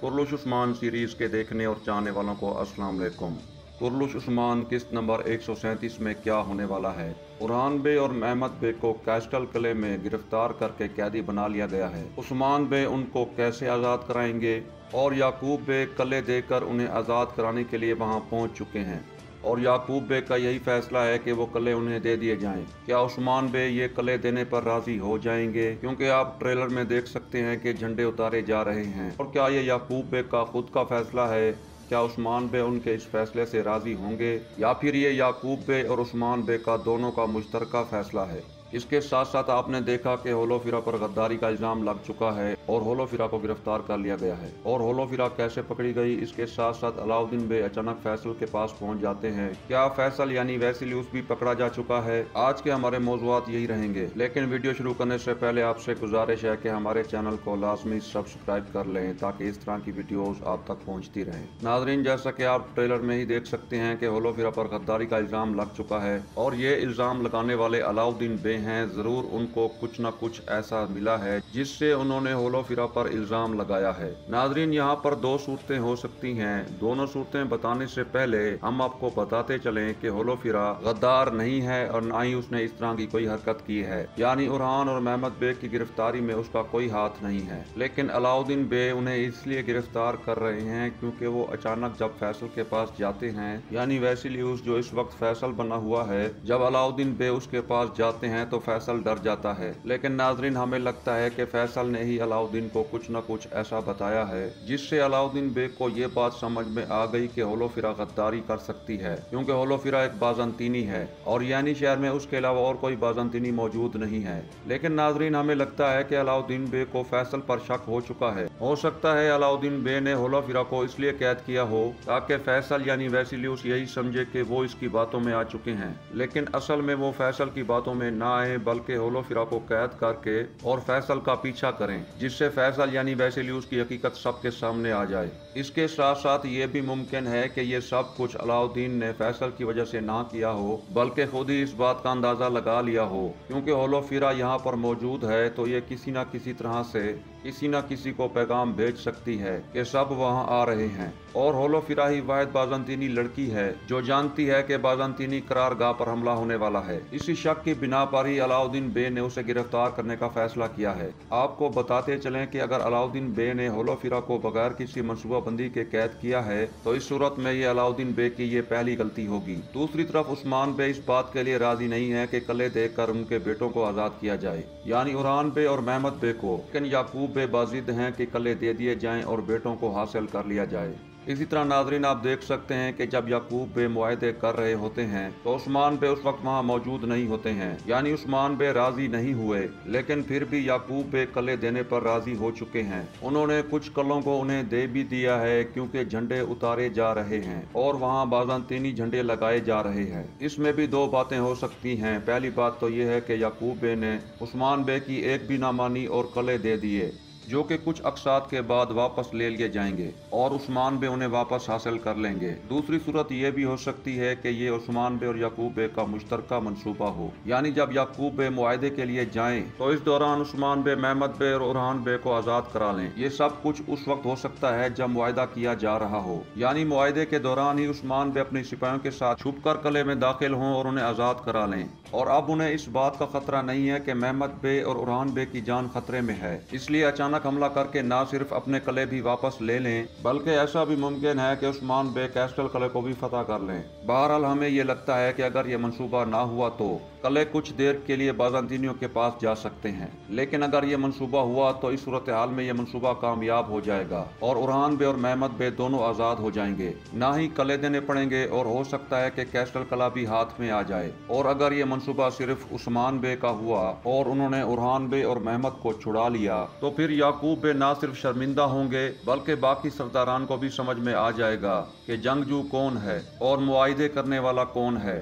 कुरलुश Usman series के देखने और चाहने वालों को अस्सलाम वालेकुम। कुरलुश उस्मान किस्त नंबर 137 में क्या होने वाला है। उरहान बे और महमद बे को कैस्टल किले में गिरफ्तार करके कैदी बना लिया गया है। उस्मान बे उनको कैसे आज़ाद कराएंगे और याकूब बे किले देकर उन्हें आज़ाद कराने के लिए वहां पहुंच चुके हैं और याकूब बे का यही फैसला है कि वो किले उन्हें दे दिए जाएं। क्या उस्मान बे ये किले देने पर राजी हो जाएंगे, क्योंकि आप ट्रेलर में देख सकते हैं कि झंडे उतारे जा रहे हैं। और क्या ये याकूब बे का खुद का फैसला है? क्या उस्मान बे उनके इस फैसले से राजी होंगे या फिर ये याकूब बे और उस्मान बे का दोनों का मुश्तरका फैसला है। इसके साथ साथ आपने देखा कि होलोफिरा पर गद्दारी का इल्जाम लग चुका है और होलोफिरा को गिरफ्तार कर लिया गया है। और होलोफिरा कैसे पकड़ी गई, इसके साथ साथ अलाउद्दीन बे अचानक फैसल के पास पहुंच जाते हैं। क्या फैसल यानी वैसिलियुस भी पकड़ा जा चुका है? आज के हमारे मौज़ूआत यही रहेंगे, लेकिन वीडियो शुरू करने से पहले आपसे गुजारिश है कि हमारे चैनल को लाजमी सब्सक्राइब कर लें ताकि इस तरह की वीडियोस आप तक पहुँचती रहें। नाजरीन, जैसा कि आप ट्रेलर में ही देख सकते हैं कि होलोफिरा पर गद्दारी का इल्जाम लग चुका है और ये इल्जाम लगाने वाले अलाउद्दीन बे हैं। जरूर उनको कुछ न कुछ ऐसा मिला है जिससे उन्होंने होलोफिरा पर इल्जाम लगाया है। नाजरीन, यहाँ पर दो सूरतें हो सकती हैं। दोनों सूरतें बताने से पहले हम आपको बताते चलें कि होलोफिरा गद्दार नहीं है और न ही उसने इस तरह की कोई हरकत की है, यानी उरहान और महमद बे की गिरफ्तारी में उसका कोई हाथ नहीं है। लेकिन अलाउद्दीन बे उन्हें इसलिए गिरफ्तार कर रहे हैं क्योंकि वो अचानक जब फैसल के पास जाते हैं, यानी वैसिलियुस जो इस वक्त फैसल बना हुआ है, जब अलाउद्दीन बे उसके पास जाते हैं तो फैसल डर जाता है। लेकिन नाजरीन, हमें लगता है कि फैसल ने ही अलाउद्दीन को कुछ न कुछ ऐसा बताया है जिससे अलाउद्दीन बे को ये बात समझ में आ गई कि होलोफिरा गद्दारी कर सकती है, क्योंकि होलोफिरा एक बाज़ंतीनी है और यानी शहर में उसके अलावा और कोई बाज़ंतीनी मौजूद नहीं है। लेकिन नाजरीन, हमें लगता है कि अलाउद्दीन बे को फैसल पर शक हो चुका है। हो सकता है अलाउद्दीन बे ने होलोफिरा को इसलिए कैद किया हो ताकि फैसल यानी वैसिलियुस यही समझे कि वो इसकी बातों में आ चुके हैं, लेकिन असल में वो फैसल की बातों में ना आए बल्कि होलोफिरा को कैद करके और फैसल का पीछा करें, जिससे फैसल यानी वैसिलियुस की हकीकत सबके सामने आ जाए। इसके साथ साथ ये भी मुमकिन है कि ये सब कुछ अलाउद्दीन ने फैसल की वजह से ना किया हो, बल्कि खुद ही इस बात का अंदाजा लगा लिया हो। क्योंकि होलोफिरा यहाँ पर मौजूद है तो ये किसी न किसी तरह से किसी न किसी को पैगाम भेज सकती है कि सब वहाँ आ रहे हैं। और होलोफिरा ही वाहिद बाज़ंतीनी लड़की है जो जानती है कि बाज़ंतीनी करारगाह पर हमला होने वाला है। इसी शक की बिना पर ही अलाउद्दीन बे ने उसे गिरफ्तार करने का फैसला किया है। आपको बताते चलें कि अगर अलाउद्दीन बे ने होलोफिरा को बगैर किसी मनसूबाबंदी के कैद किया है तो इस सूरत में ये अलाउद्दीन बे की ये पहली गलती होगी। दूसरी तरफ उस्मान बे इस बात के लिए राजी नहीं है कि किले देकर उनके बेटों को आज़ाद किया जाए, यानी उरहान बे और महमद बे को। लेकिन याकूब बे बाजिद हैं कि किले दे दिए जाएं और बेटों को हासिल कर लिया जाए। इसी तरह नाजरीन, आप देख सकते हैं कि जब याकूब बे मुआहदे कर रहे होते हैं तो उस्मान बे उस वक्त वहाँ मौजूद नहीं होते हैं, यानी उस्मान बे राजी नहीं हुए। लेकिन फिर भी याकूब बे किले देने पर राजी हो चुके हैं। उन्होंने कुछ किलों को उन्हें दे भी दिया है क्योंकि झंडे उतारे जा रहे हैं और वहाँ बाज़ंतीनी झंडे लगाए जा रहे हैं। इसमें भी दो बातें हो सकती हैं। पहली बात तो ये है कि याकूब बे ने उस्मान बे की एक भी ना मानी और किले दे दिए, जो कि कुछ अक़सात के बाद वापस ले लिए जाएंगे और उस्मान बे उन्हें वापस हासिल कर लेंगे। दूसरी सूरत यह भी हो सकती है कि ये उस्मान बे और याकूब बे का मुश्तरका मंसूबा हो, यानी जब याकूब बे मुआहदे के लिए जाएं तो इस दौरान उस्मान बे महमद बे और उरहान बे को आज़ाद करा लें। ये सब कुछ उस वक्त हो सकता है जब मुआहदा किया जा रहा हो, यानी मुआहदे के दौरान ही उस्मान बे अपने सिपाहियों के साथ छुप कर किले में दाखिल हों और उन्हें आज़ाद करा लें। और अब उन्हें इस बात का खतरा नहीं है कि महमद बे और उरहान बे की जान खतरे में है, इसलिए अचानक हमला करके ना सिर्फ अपने किले भी वापस ले लें बल्कि ऐसा भी मुमकिन है कि उस्मान बे कैस्टल किले को भी फतह कर लें। बहरहाल, हमें ये लगता है कि अगर ये मंसूबा ना हुआ तो किले कुछ देर के लिए बाज़ंतीनियों के पास जा सकते हैं, लेकिन अगर ये मंसूबा हुआ तो इस सूरत हाल में ये मंसूबा कामयाब हो जाएगा और उरहान बे और महमद बे दोनों आज़ाद हो जाएंगे। ना ही किले देने पड़ेंगे और हो सकता है कि कैस्टल किला भी हाथ में आ जाए। और अगर ये मंसूबा सिर्फ उस्मान बे का हुआ और उन्होंने उरहान बे और महमद को छुड़ा लिया तो फिर याकूब बे ना सिर्फ शर्मिंदा होंगे बल्कि बाकी सरदारान को भी समझ में आ जाएगा कि जंगजू कौन है और मुआहिदे करने वाला कौन है।